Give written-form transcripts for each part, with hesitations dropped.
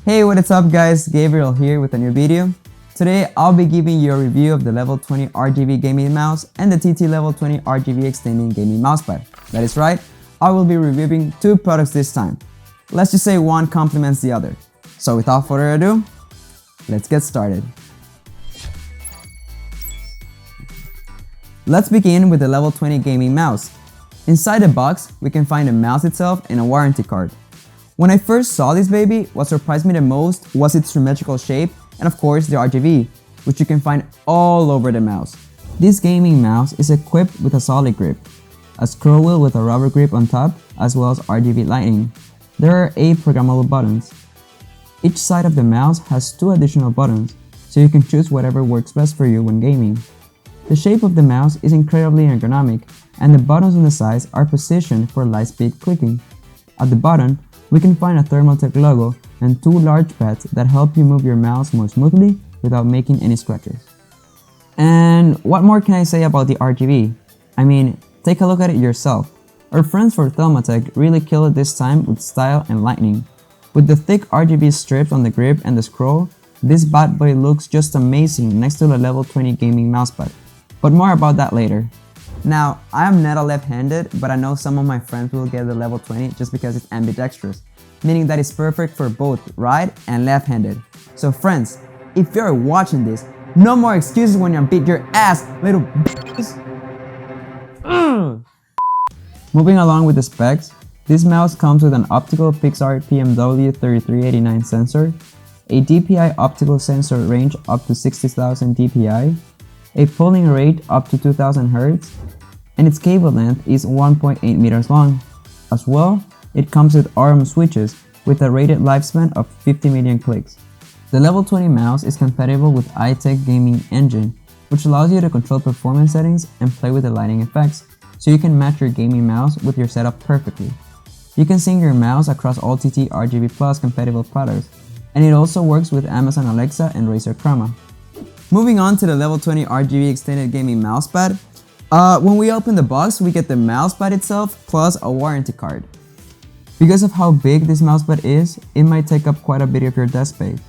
Hey, what is up guys, Gabriel here with a new video. Today I'll be giving you a review of the level 20 RGB gaming mouse and the TT level 20 RGB extending gaming mousepad. That is right, I will be reviewing two products this time. Let's just say one complements the other. So without further ado, let's get started. Let's begin with the level 20 gaming mouse. Inside the box, we can find the mouse itself and a warranty card. When I first saw this baby, what surprised me the most was its symmetrical shape and of course the RGB, which you can find all over the mouse. This gaming mouse is equipped with a solid grip, a scroll wheel with a rubber grip on top, as well as RGB lighting. There are 8 programmable buttons. Each side of the mouse has 2 additional buttons, so you can choose whatever works best for you when gaming. The shape of the mouse is incredibly ergonomic, and the buttons on the sides are positioned for light speed clicking. At the bottom, we can find a Thermaltake logo and 2 large pads that help you move your mouse more smoothly without making any scratches. And what more can I say about the RGB? I mean, take a look at it yourself. Our friends for Thermaltake really killed it this time with style and lightning. With the thick RGB strips on the grip and the scroll, this bad boy looks just amazing next to the level 20 gaming mousepad. But more about that later. Now, I am not a left-handed, but I know some of my friends will get the level 20 just because it's ambidextrous, meaning that it's perfect for both right and left-handed. So friends, if you're watching this, no more excuses when you beat your ass, little b****s. Moving along with the specs, this mouse comes with an optical Pixar PMW3389 sensor, a DPI optical sensor range up to 60,000 DPI, a polling rate up to 2000 Hz, and its cable length is 1.8 meters long. As well, it comes with ARM switches with a rated lifespan of 50 million clicks. The level 20 mouse is compatible with iTech gaming engine, which allows you to control performance settings and play with the lighting effects, so you can match your gaming mouse with your setup perfectly. You can sync your mouse across all TT RGB Plus compatible products, and it also works with Amazon Alexa and Razer Chroma. Moving on to the level 20 RGB extended gaming mousepad. When we open the box, we get the mousepad itself plus a warranty card. Because of how big this mousepad is, it might take up quite a bit of your desk space.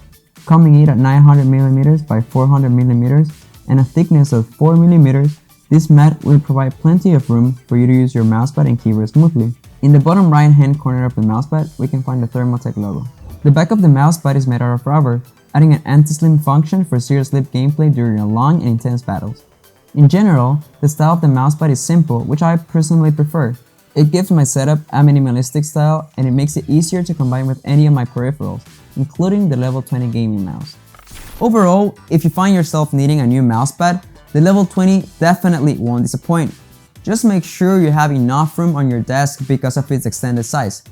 Coming in at 900mm by 400mm and a thickness of 4mm, this mat will provide plenty of room for you to use your mousepad and keyboard smoothly. In the bottom right hand corner of the mousepad, we can find the Thermaltake logo. The back of the mousepad is made out of rubber, adding an anti-slim function for zero slip gameplay during your long and intense battles. In general, the style of the mousepad is simple, which I personally prefer. It gives my setup a minimalistic style and it makes it easier to combine with any of my peripherals, including the level 20 gaming mouse. Overall, if you find yourself needing a new mousepad, the level 20 definitely won't disappoint. Just make sure you have enough room on your desk because of its extended size.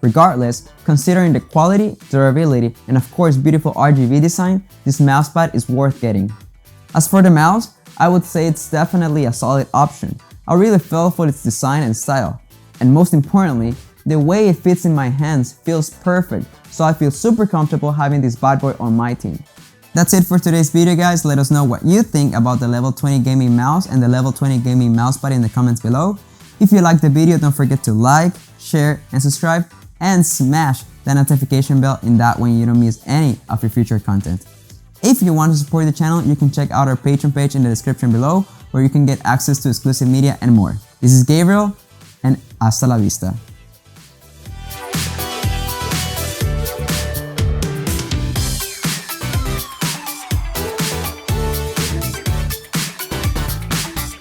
Regardless, considering the quality, durability, and of course beautiful RGB design, this mousepad is worth getting. As for the mouse, I would say it's definitely a solid option. I really fell for its design and style. And most importantly, the way it fits in my hands feels perfect, so I feel super comfortable having this bad boy on my team. That's it for today's video guys. Let us know what you think about the level 20 gaming mouse and the level 20 gaming mousepad in the comments below. If you liked the video, don't forget to like, share, and subscribe, and smash that notification bell, in that way you don't miss any of your future content. If you want to support the channel, you can check out our Patreon page in the description below, where you can get access to exclusive media and more. This is Gabriel, and hasta la vista.